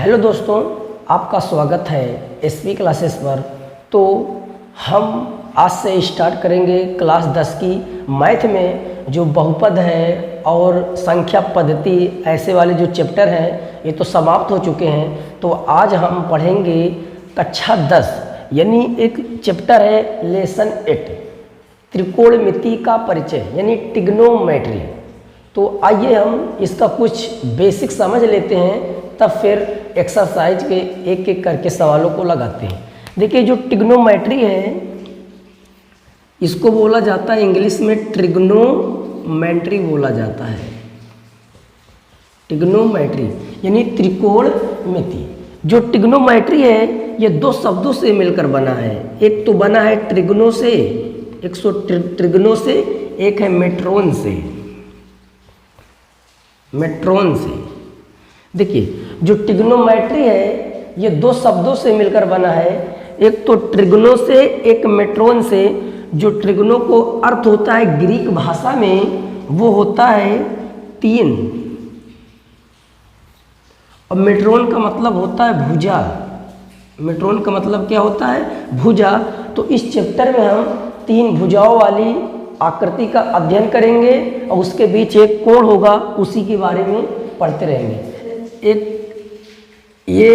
Hello दोस्तों, आपका स्वागत है एसपी क्लासेस पर। तो हम आज से स्टार्ट करेंगे क्लास 10 की मैथ में जो बहुपद है और संख्या पद्धति ऐसे वाले जो चैप्टर हैं ये तो समाप्त हो चुके हैं। तो आज हम पढ़ेंगे कक्षा 10 यानी एक चैप्टर है लेसन 8 त्रिकोणमिति का परिचय यानी ट्रिग्नोमेट्री। तो आइए हम इसका कुछ बेसिक समझ लेते हैं, तब फिर एक्सरसाइज के एक एक करके सवालों को लगाते हैं। देखिए, जो ट्रिग्नोमेट्री है इसको बोला जाता है इंग्लिश में ट्रिग्नोमेट्री बोला जाता है। ट्रिग्नोमेट्री यानी त्रिकोणमिति। जो ट्रिग्नोमेट्री है ये दो शब्दों से मिलकर बना है। एक तो बना है ट्रिग्नो से, ट्रिग्नो से, एक है मेट्रोन से। मेट्रोन से देखिए, जो ट्रिग्नोमेट्री है ये दो शब्दों से मिलकर बना है। एक तो ट्रिग्नो से, एक मेट्रोन से। जो ट्रिग्नो को अर्थ होता है ग्रीक भाषा में वो होता है 3 और मेट्रोन का मतलब होता है भुजा। मेट्रोन का मतलब क्या होता है? भुजा। तो इस चैप्टर में हम 3 भुजाओं वाली आकृति का अध्ययन करेंगे और उसके बीच एक कोण होगा, उसी के बारे में पढ़ते रहेंगे। एक ये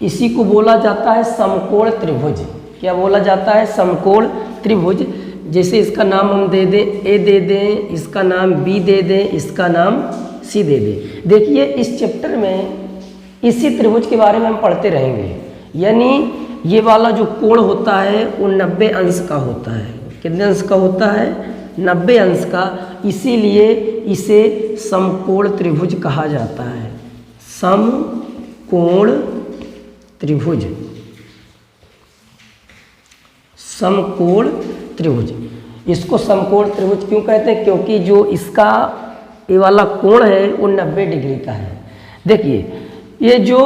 इसी को बोला जाता है समकोण त्रिभुज। क्या बोला जाता है? समकोण त्रिभुज। जैसे इसका नाम हम दे दें ए दे दें, इसका नाम बी दे दें, इसका नाम सी दे दें। देखिए, इस चैप्टर में इसी त्रिभुज के बारे में हम पढ़ते रहेंगे। यानी ये वाला जो कोण होता है वो 90 अंश का होता है। कितने अंश का होता है? 90 अंश का। इसीलिए इसे समकोण त्रिभुज कहा जाता है। समकोण त्रिभुज, समकोण त्रिभुज। इसको समकोण त्रिभुज क्यों कहते हैं? क्योंकि जो इसका ये वाला कोण है वो 90 डिग्री का है। देखिए, ये जो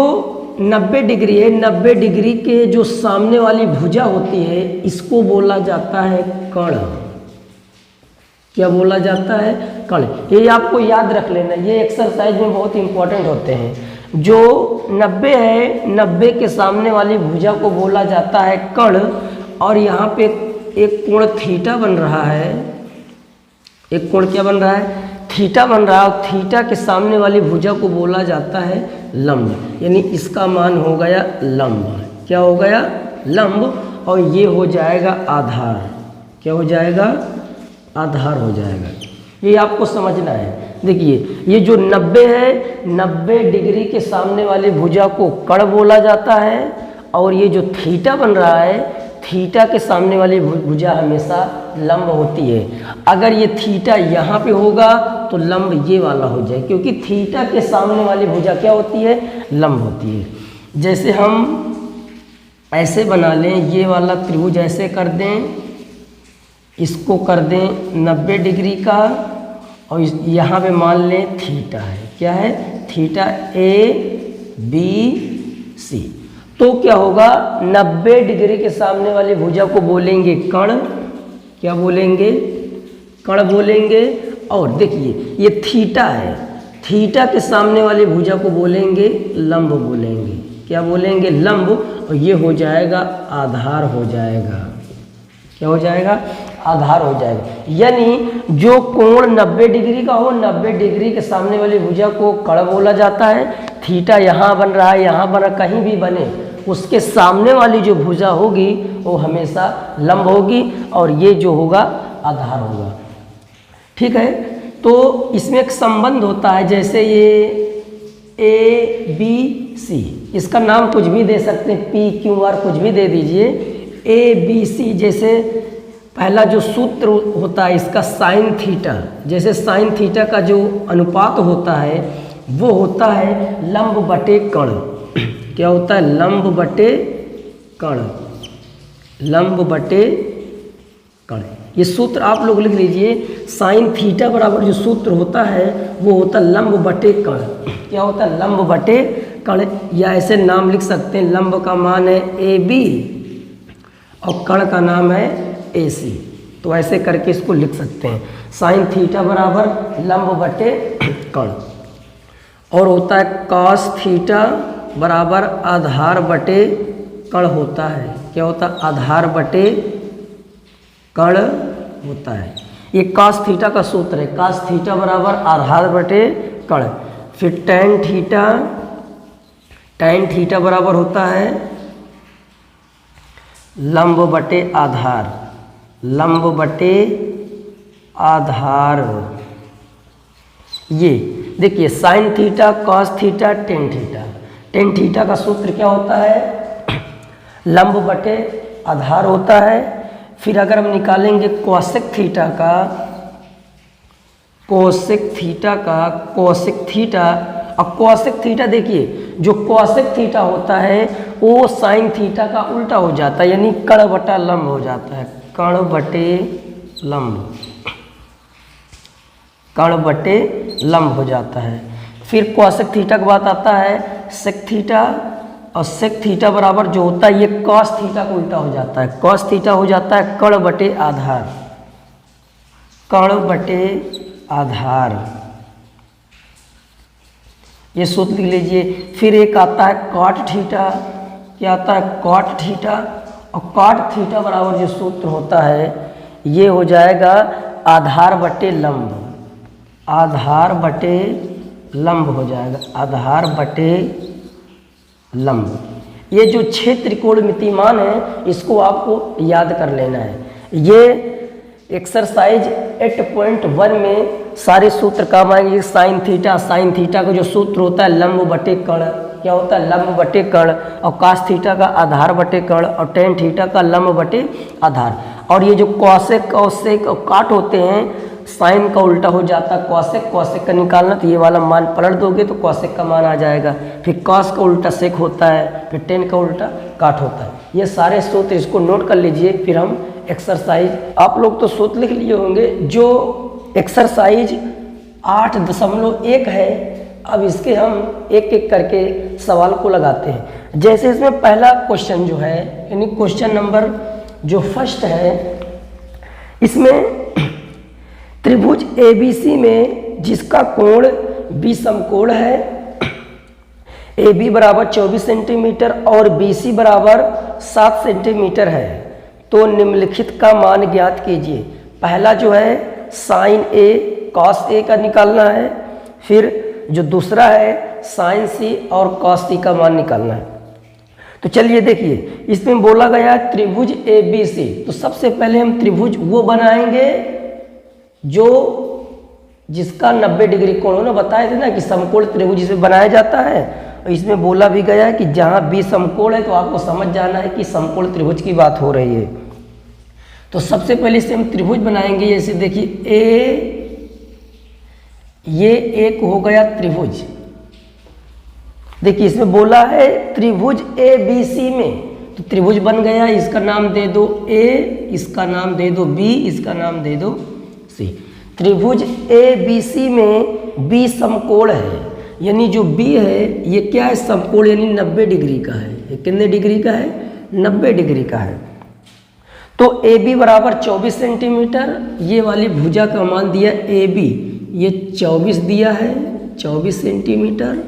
90 डिग्री है, 90 डिग्री के जो सामने वाली भुजा होती है इसको बोला जाता है कर्ण। क्या बोला जाता है? कर्ण। ये आपको याद रख लेना, ये एक्सरसाइज में बहुत इंपॉर्टेंट होते हैं। जो 90 है, 90 के सामने वाली भुजा को बोला जाता है कर्ण। और यहाँ पे एक कोण थीटा बन रहा है। एक कोण क्या बन रहा है? थीटा बन रहा है। और थीटा के सामने वाली भुजा को बोला जाता है लंब। यानी इसका मान हो गया लंब। क्या हो गया? लंब। और ये हो जाएगा आधार। क्या हो जाएगा? आधार हो जाएगा। ये आपको समझना है। देखिए, ये जो 90 है, 90 डिग्री के सामने वाली भुजा को कर्ण बोला जाता है। और ये जो थीटा बन रहा है, थीटा के सामने वाली भुजा हमेशा लंब होती है। अगर ये थीटा यहाँ पे होगा तो लंब ये वाला हो जाए, क्योंकि थीटा के सामने वाली भुजा क्या होती है? लंब होती है। जैसे हम ऐसे बना लें, ये वाला त्रिभुज ऐसे कर दें, इसको कर दें 90 डिग्री का, और यहाँ पे मान लें थीटा है। क्या है? Theta ABC। तो क्या होगा? 90 डिग्री के सामने वाली भुजा को बोलेंगे कर्ण। क्या बोलेंगे? कर्ण बोलेंगे। और देखिए, ये थीटा है, थीटा के सामने वाली भुजा को बोलेंगे लंब बोलेंगे। क्या बोलेंगे? लंब। और ये हो जाएगा आधार हो जाएगा। क्या हो जाएगा? आधार हो जाएगा। यानी जो कोण 90 डिग्री का हो, 90 डिग्री के सामने वाली भुजा को कर्ण बोला जाता है। थीटा यहाँ बन रहा है, यहाँ बन रहा, कहीं भी बने, उसके सामने वाली जो भुजा होगी वो हमेशा लंब होगी और ये जो होगा आधार होगा। ठीक है। तो इसमें एक संबंध होता है। जैसे ये ABC, इसका नाम कुछ भी दे सकते हैं, PQR कुछ भी दे दीजिए। ABC जैसे पहला जो सूत्र होता है इसका साइन थीटा, जैसे साइन थीटा का जो अनुपात होता है वो होता है लंब बटे कर्ण। क्या होता है? लंब बटे कर्ण। लंब बटे कर्ण, ये सूत्र आप लोग लिख लीजिए। साइन थीटा बराबर जो सूत्र होता है वो होता है लंब बटे कर्ण। क्या होता है? लंब बटे कर्ण। या ऐसे नाम लिख सकते हैं, लंब का मान है AB और कर्ण का नाम है AC। तो ऐसे करके इसको लिख सकते हैं, साइन थीटा बराबर लंब बटे कर्ण। और होता है कॉस थीटा बराबर आधार बटे कर्ण होता है। क्या होता है? आधार बटे कर्ण होता है। ये कॉस थीटा का सूत्र है, कॉस थीटा बराबर आधार बटे कर्ण। फिर टैन थीटा बराबर होता है लंब बटे आधार, लंब बटे आधार। ये देखिए sine theta, cos theta, tan theta. Tan theta का सूत्र क्या होता है? लंब बटे आधार होता है। फिर अगर हम निकालेंगे कोसेक थीटा का, कोसेक थीटा, अब कोसेक थीटा देखिए, जो कोसेक थीटा होता है वो साइन थीटा का उल्टा हो जाता है, यानी कर्ण बटा लंब हो जाता है, कर्ण बटे लंब हो जाता है। फिर कोसेक थीटा के बाद आता है सेक थीटा, और सेक थीटा बराबर जो होता है ये कॉस थीटा का उल्टा हो जाता है, कॉस थीटा हो जाता है कर्ण बटे आधार। ये सूत्र लिख लीजिए। फिर एक आता है कॉट थीटा, क्या आता है? कॉट थीटा, और कॉट थीटा बराबर जो सूत्र होता है ये हो जाएगा आधार बटे लंब, आधार बटे लंब हो जाएगा, आधार बटे लंब। ये जो 6 त्रिकोणमितिमान है इसको आपको याद कर लेना है। ये एक्सरसाइज 8.1 में सारे सूत्र काम आएंगे। साइन थीटा का जो सूत्र होता है लंब बटे कर्ण, क्या होता है? लंब बटे कर्ण। और कॉस थीटा का आधार बटे कर्ण, और टेन थीटा का लंब बटे आधार। और ये जो कॉसेक और काट होते हैं, साइन का उल्टा हो जाता है कॉसेक का निकालना, तो ये वाला मान पलट दोगे तो कॉसेक का मान आ जाएगा। फिर कॉस का उल्टा सेक होता है, फिर टेन का उल्टा काट होता है। ये सारे सूत्र इसको नोट कर लीजिए। फिर हम एक्सरसाइज, आप लोग तो सूत्र लिख लिए होंगे, जो एक्सरसाइज 8.1 है, अब इसके हम एक एक करके सवाल को लगाते हैं। जैसे इसमें पहला क्वेश्चन जो है, यानी क्वेश्चन नंबर जो फर्स्ट है, इसमें त्रिभुज ABC में जिसका कोण B समकोण है, AB बराबर 24 सेंटीमीटर और BC बराबर 7 सेंटीमीटर है, तो निम्नलिखित का मान ज्ञात कीजिए। पहला जो है साइन A कॉस A का निकालना है, फिर जो दूसरा है साइन C और कॉस C का मान निकालना है। तो चलिए देखिए, इसमें बोला गया है त्रिभुज ABC, तो सबसे पहले हम त्रिभुज वो बनाएंगे जो जिसका 90 डिग्री कोण हो ना, बताए थे ना कि समकोण त्रिभुज इसमें बनाया जाता है। और इसमें बोला भी गया है कि जहाँ B समकोण है तो आपको समझ जाना है कि समकोण त्रिभुज की बात हो रही है। तो सबसे पहले इसे हम त्रिभुज बनाएंगे। जैसे देखिए ये एक हो गया त्रिभुज। देखिए इसमें बोला है त्रिभुज ABC में, तो त्रिभुज बन गया, इसका नाम दे दो A, इसका नाम दे दो B, इसका नाम दे दो C। त्रिभुज ABC में B समकोण है, यानी जो B है ये क्या है? समकोण, यानी 90 डिग्री का है। ये कितने डिग्री का है? 90 डिग्री का है। तो AB बराबर 24 सेंटीमीटर, ये वाली भुजा का मान दिया AB, ये 24 दिया है, 24 सेंटीमीटर।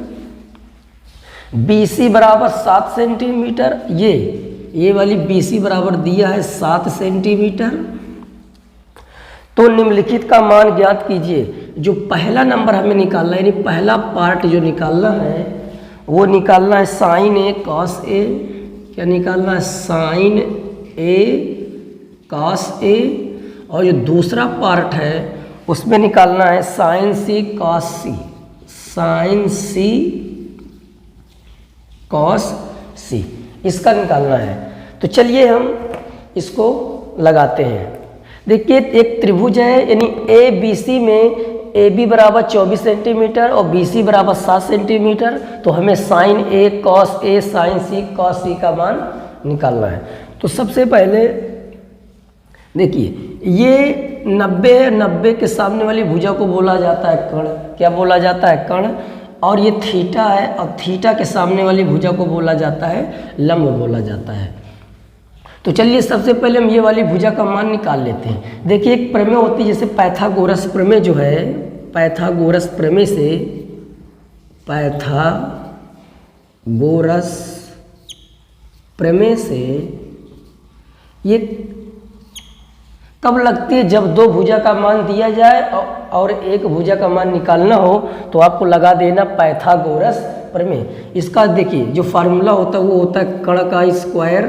BC बराबर 7 सेंटीमीटर, ये वाली BC बराबर दिया है 7 सेंटीमीटर। तो निम्नलिखित का मान ज्ञात कीजिए। जो पहला नंबर हमें निकालना है, यानी पहला पार्ट जो निकालना है वो निकालना है साइन A कॉस A। क्या निकालना है? Sine A cos A। और जो दूसरा पार्ट है उसमें निकालना है sine C cos C, sine C cos C, इसका निकालना है। तो चलिए हम इसको लगाते हैं। देखिए एक त्रिभुज है, यानी ABC में AB बराबर 24 सेंटीमीटर और BC बराबर 7 सेंटीमीटर, तो हमें sine A cos A sine C cos C का मान निकालना है। तो सबसे पहले देखिए ये 90 है, 90 के सामने वाली भुजा को बोला जाता है कर्ण। क्या बोला जाता है? कर्ण। और ये थीटा है, और थीटा के सामने वाली भुजा को बोला जाता है लंब बोला जाता है। तो चलिए सबसे पहले हम ये वाली भुजा का मान निकाल लेते हैं। देखिए एक प्रमेय होती है, जैसे पाइथागोरस प्रमेय जो है, पाइथागोरस प्रमेय से, पाइथागोरस प्रमेय से ये कब लगती है, जब दो भुजा का मान दिया जाए और एक भुजा का मान निकालना हो तो आपको लगा देना पाइथागोरस प्रमेय। इसका देखिए जो फार्मूला होता है वो होता है कर्ण का स्क्वायर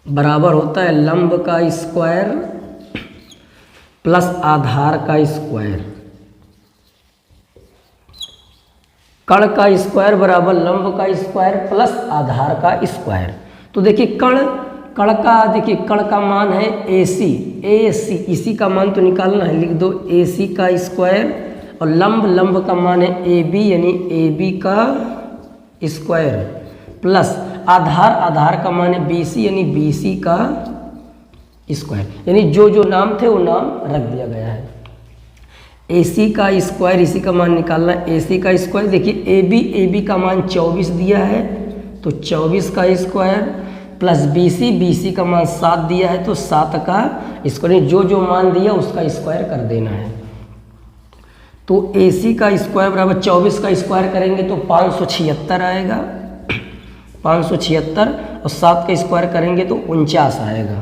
बराबर होता है लंब का स्क्वायर प्लस आधार का स्क्वायर। कर्ण का स्क्वायर बराबर लंब का स्क्वायर प्लस आधार का स्क्वायर। तो देखिए कर्ण का मान है AC, इसी का मान तो निकालना है, लिख दो AC का स्क्वायर, और लंब का मान है AB यानी AB का स्क्वायर प्लस आधार का मान है BC यानी BC का स्क्वायर। यानी जो नाम थे वो नाम रख दिया गया है। AC का स्क्वायर, इसी का मान निकालना है, AC का स्क्वायर। देखिए AB का मान 24 दिया है तो 24 का स्क्वायर प्लस BC का मान 7 दिया है तो 7 का स्क्वायर। जो मान दिया उसका स्क्वायर कर देना है। तो AC का स्क्वायर बराबर 24 का स्क्वायर करेंगे तो 576 आएगा, 576, और 7 का स्क्वायर करेंगे तो 49 आएगा।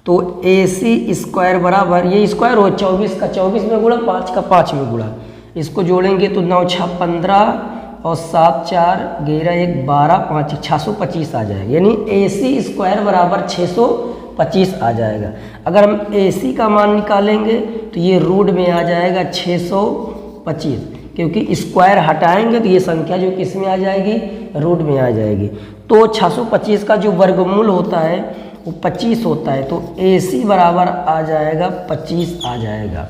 तो AC स्क्वायर बराबर, ये स्क्वायर हो 24 का 24 में गुणा, 5 का 5 में गुणा, इसको जोड़ेंगे तो 9 6 15 और 7 4 11 1 12 5 625 आ जाएगा। यानी AC स्क्वायर बराबर 625 आ जाएगा। अगर हम AC का मान निकालेंगे तो ये रूट में आ जाएगा 625, क्योंकि स्क्वायर हटाएंगे तो ये संख्या जो किस में आ जाएगी, रूट में आ जाएगी। तो 625 का जो वर्गमूल होता है वो 25 होता है, तो AC बराबर आ जाएगा 25 आ जाएगा।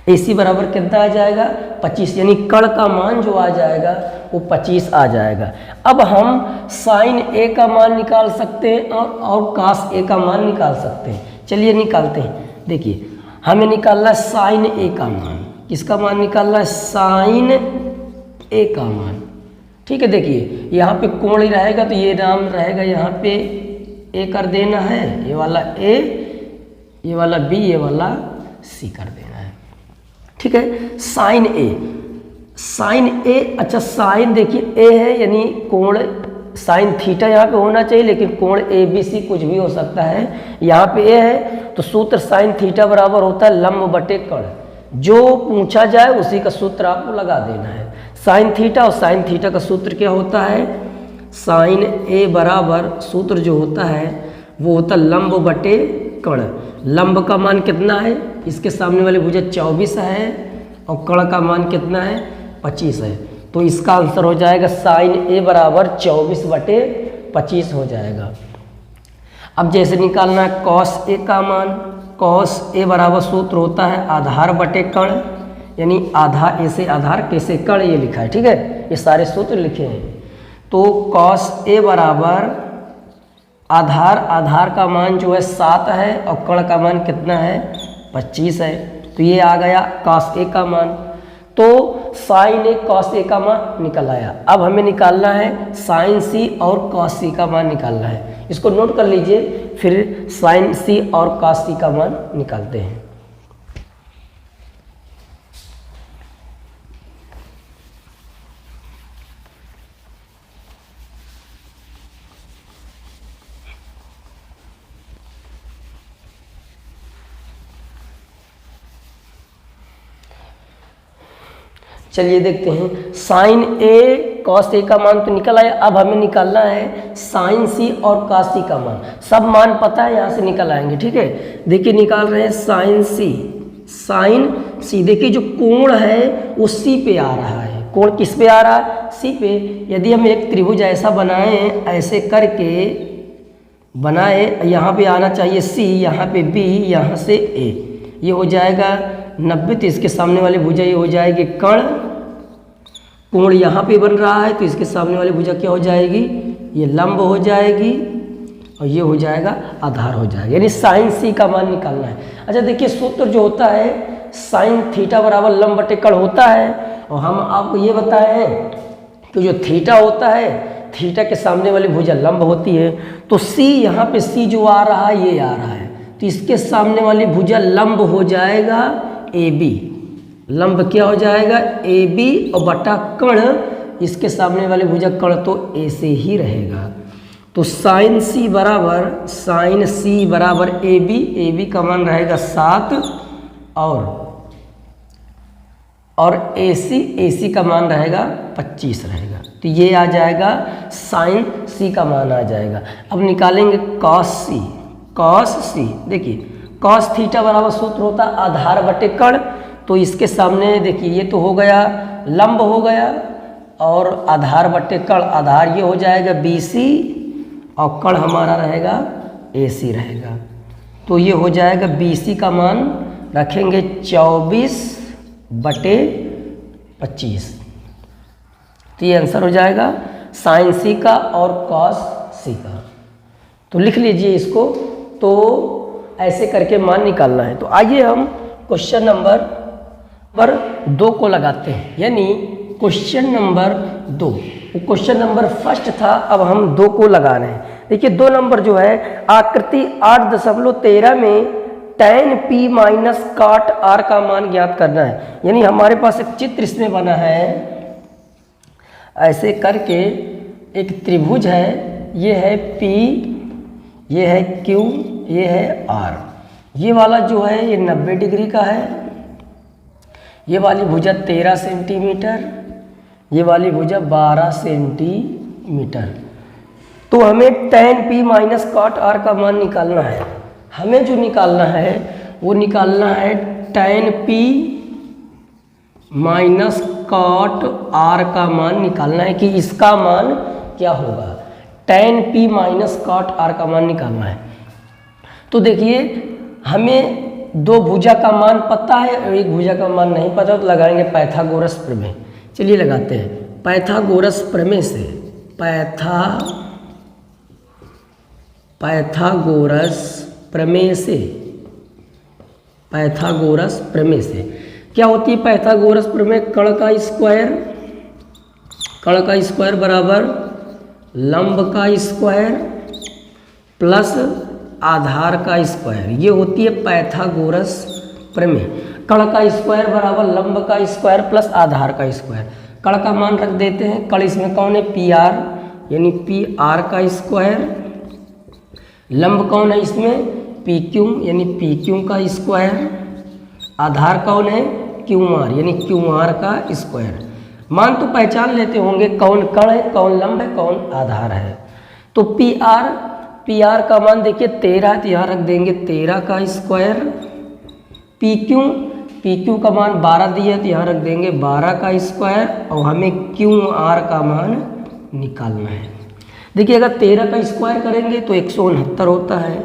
AC बराबर कितना आ जाएगा, 25, यानी कर्ण का मान जो आ जाएगा वो 25 आ जाएगा। अब हम साइन A का मान निकाल सकते हैं और cos A का मान निकाल सकते हैं। चलिए निकालते हैं। देखिए हमें निकालना है साइन A का मान। किसका मान निकालना है, साइन A का मान। ठीक है, देखिए यहाँ पे कोण ही रहेगा तो ये नाम रहेगा, यहाँ पे A कर देना है, ये वाला A, ये वाला B, ये वाला C कर देना है। ठीक है, साइन A, अच्छा साइन देखिए A है यानी कोण साइन थीटा यहाँ पे होना चाहिए, लेकिन कोण ABC कुछ भी हो सकता है। यहाँ पे A है तो सूत्र साइन थीटा बराबर होता है लंब बटे कर्ण। जो पूछा जाए उसी का सूत्र आपको लगा देना है, साइन थीटा। और साइन थीटा का सूत्र क्या होता है, साइन A बराबर सूत्र जो होता है वो होता है लंब बटे कर्ण। लंब का मान कितना है, इसके सामने वाली भुजा 24 है और कर्ण का मान कितना है, 25 है। तो इसका आंसर हो जाएगा साइन A बराबर 24 बटे 25 हो जाएगा। अब जैसे निकालना है कॉस A का मान, कॉस A बराबर सूत्र होता है आधार बटे कर्ण, यानी आधा A से आधार, कैसे कर्ण, ये लिखा है। ठीक है, ये सारे सूत्र लिखे हैं। तो कॉस A बराबर आधार का मान जो है 7 है और कर्ण का मान कितना है, 25 है। तो ये आ गया कॉस A का मान। तो साइन A कॉस A का मान निकल आया। अब हमें निकालना है साइन C और कॉस C का मान निकालना है। इसको नोट कर लीजिए, फिर साइन C और कॉस C का मान निकालते हैं। चलिए देखते हैं, साइन A कॉस A का मान तो निकल आया। अब हमें निकालना है साइन C और कॉस C का मान। सब मान पता है, यहाँ से निकल आएंगे। ठीक है, देखिए निकाल रहे हैं साइन C। देखिए जो कोण है वो C पे आ रहा है। कोण किस पे आ रहा है, C पे। यदि हम एक त्रिभुज ऐसा बनाए, ऐसे करके बनाए, यहाँ पे आना चाहिए C, यहाँ पे B, यहाँ से A, ये हो जाएगा 90। तो इसके सामने वाली भुजा ये हो जाएगी कर्ण। कोण यहाँ पे बन रहा है तो इसके सामने वाली भुजा क्या हो जाएगी, ये लंब हो जाएगी, और ये हो जाएगा आधार हो जाएगा। यानी साइन C का मान निकालना है। अच्छा देखिए सूत्र जो होता है साइन थीटा बराबर लंब बटे कर्ण होता है, और हम आपको ये बताए हैं कि जो थीटा होता है थीटा के सामने वाली भुजा लंब होती है, तो सी यहाँ पे सी जो आ रहा है ये आ रहा है, तो इसके सामने वाली भुजा लंब हो जाएगा ए बी। लंब क्या हो जाएगा ए बी, और बटा कर्ण इसके सामने वाली भुजा कर्ण तो ए से ही रहेगा। तो साइन सी बराबर ए बी का मान रहेगा 7 और ए सी का मान रहेगा 25 रहेगा। तो ये आ जाएगा साइन सी का मान आ जाएगा। अब निकालेंगे कॉस सी। देखिए कॉस थीटा बराबर सूत्र होता है आधार बटे कर्ण, तो इसके सामने देखिए ये तो हो गया लंब हो गया, और आधार बटे कर्ण, आधार ये हो जाएगा BC और कर्ण हमारा रहेगा AC रहेगा। तो ये हो जाएगा BC का मान रखेंगे 24/25, तो ये आंसर हो जाएगा साइन सी का और कॉस सी का। तो लिख लीजिए इसको, तो ऐसे करके मान निकालना है। तो आइए हम क्वेश्चन नंबर 2 को लगाते हैं, यानी question number 2। Question number first था, अब हम 2 को लगा रहे हैं। देखिए 2 नंबर जो है आकृति 8.13 में tan P minus cot R का मान ज्ञात करना है। यानी हमारे पास एक चित्र इसमें बना है, ऐसे करके एक त्रिभुज है, ये है P, ये है Q, ये है R। ये वाला जो है ये 90 डिग्री का है, ये वाली भुजा 13 सेंटीमीटर, ये वाली भुजा 12 सेंटीमीटर। तो हमें tan P minus cot R का मान निकालना है। हमें जो निकालना है वो निकालना है tan P minus cot R का मान निकालना है, कि इसका मान क्या होगा। tan P minus cot R का मान निकालना है। तो देखिए हमें 2 भुजा का मान पता है और 1 भुजा का मान नहीं पता, तो लगाएंगे पाइथागोरस प्रमेय। चलिए लगाते हैं पाइथागोरस प्रमेय से। पाइथागोरस प्रमेय से क्या होती है पाइथागोरस प्रमेय। कर्ण का स्क्वायर बराबर लंब का स्क्वायर प्लस आधार का स्क्वायर, ये होती है पाइथागोरस प्रमेय। कर्ण का स्क्वायर बराबर लंब का स्क्वायर प्लस आधार का स्क्वायर। कर्ण का मान रख देते हैं, कर्ण इसमें कौन है PR, यानी PR का स्क्वायर। लंब कौन है इसमें PQ, यानी PQ का स्क्वायर। आधार कौन है QR, यानी QR का स्क्वायर। मान तो पहचान लेते होंगे कौन कर्ण है, कौन लंब है, कौन आधार है। तो PR का मान देखिए 13 है, तो यहाँ रख देंगे 13 का स्क्वायर। PQ का मान 12 दिया है, तो यहाँ रख देंगे 12 का स्क्वायर। और हमें QR का मान निकालना है। देखिए अगर 13 का स्क्वायर करेंगे तो 169 होता है,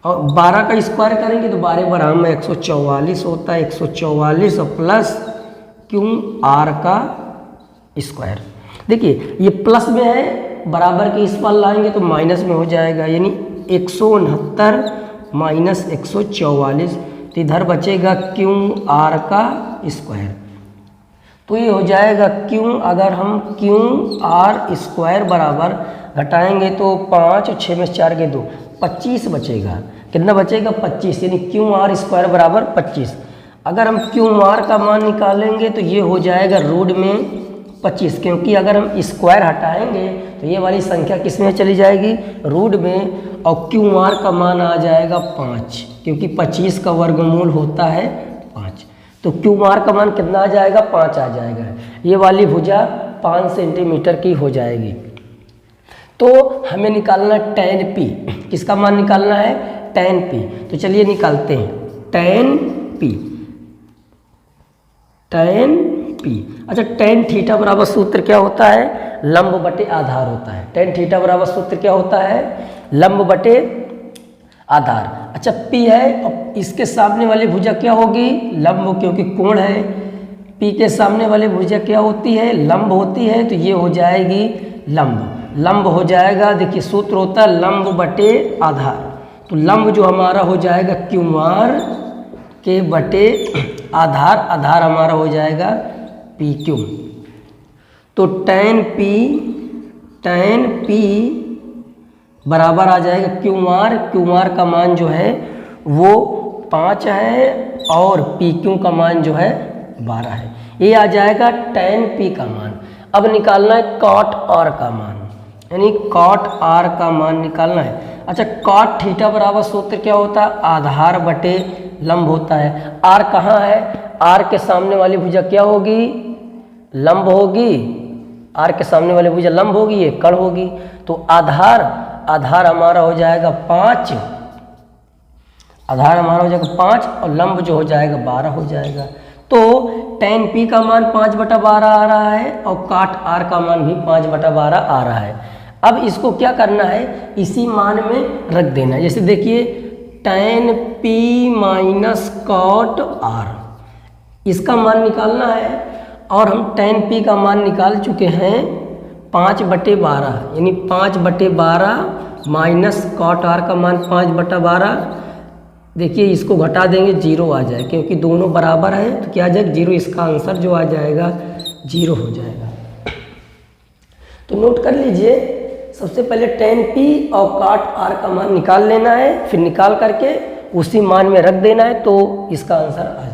और 12 का स्क्वायर करेंगे तो 12 बराबर में 144 होता है। 144 और प्लस QR का स्क्वायर। देखिए ये प्लस में है, बराबर के इस पर लाएंगे तो माइनस में हो जाएगा, यानी 169 माइनस 144, तो इधर बचेगा QR का स्क्वायर। तो ये हो जाएगा अगर हम QR स्क्वायर बराबर घटाएंगे तो 5 और 6 में 4 के 2, 25 बचेगा। कितना बचेगा 25, यानी QR स्क्वायर बराबर 25। अगर हम QR का मान निकालेंगे तो ये हो जाएगा रूट में 25, क्योंकि अगर हम स्क्वायर हटाएंगे तो ये वाली संख्या किस में चली जाएगी, रूट में, और QR का मान आ जाएगा 5, क्योंकि 25 का वर्गमूल होता है 5। तो QR का मान कितना आ जाएगा, 5 आ जाएगा। ये वाली भुजा 5 सेंटीमीटर की हो जाएगी। तो हमें निकालना tan P, किसका मान निकालना है tan P। तो चलिए निकालते हैं tan P। अच्छा tan थीटा बराबर सूत्र क्या होता है, लंब बटे आधार होता है। tan थीटा बराबर सूत्र क्या होता है, लंब बटे आधार। अच्छा P है, और इसके सामने वाली भुजा क्या होगी, लंब, क्योंकि कोण है। P के सामने वाली भुजा क्या होती है, लंब होती है, तो ये हो जाएगी लंब हो जाएगा। देखिए सूत्र होता है लंब बटे आधार, तो लंब जो हमारा हो जाएगा QR के बटे आधार हमारा हो जाएगा PQ। तो tan P tan P बराबर आ जाएगा क्यू आर का मान जो है वो 5 है और पी क्यू का मान जो है 12 है। ये आ जाएगा tan P का मान। अब निकालना है cot R का मान, यानी cot R का मान निकालना है। अच्छा, cot थीटा बराबर सूत्र क्या होता है? आधार बटे लंब होता है। R कहाँ है? R के सामने वाली भुजा क्या होगी? लंब होगी। R के सामने वाली भुजा लंब होगी, ये कड़ होगी। तो आधार हमारा हो जाएगा 5, आधार हमारा हो जाएगा 5 और लंब जो हो जाएगा 12 हो जाएगा। तो tan P का मान 5/12 आ रहा है और cot R का मान भी 5/12 आ रहा है। अब इसको क्या करना है? इसी मान में रख देना है। जैसे देखिए tan P minus cot R, इसका मान निकालना है और हम tan P का मान निकाल चुके हैं 5/12, यानी 5/12 माइनस cot R का मान 5/12। देखिए इसको घटा देंगे 0 आ जाए, क्योंकि दोनों बराबर है तो क्या आ जाएगा 0, इसका आंसर जो आ जाएगा 0 हो जाएगा। तो नोट कर लीजिए, सबसे पहले tan P और cot R का मान निकाल लेना है, फिर निकाल करके उसी मान में रख देना है तो इसका आंसर आ जाएगा।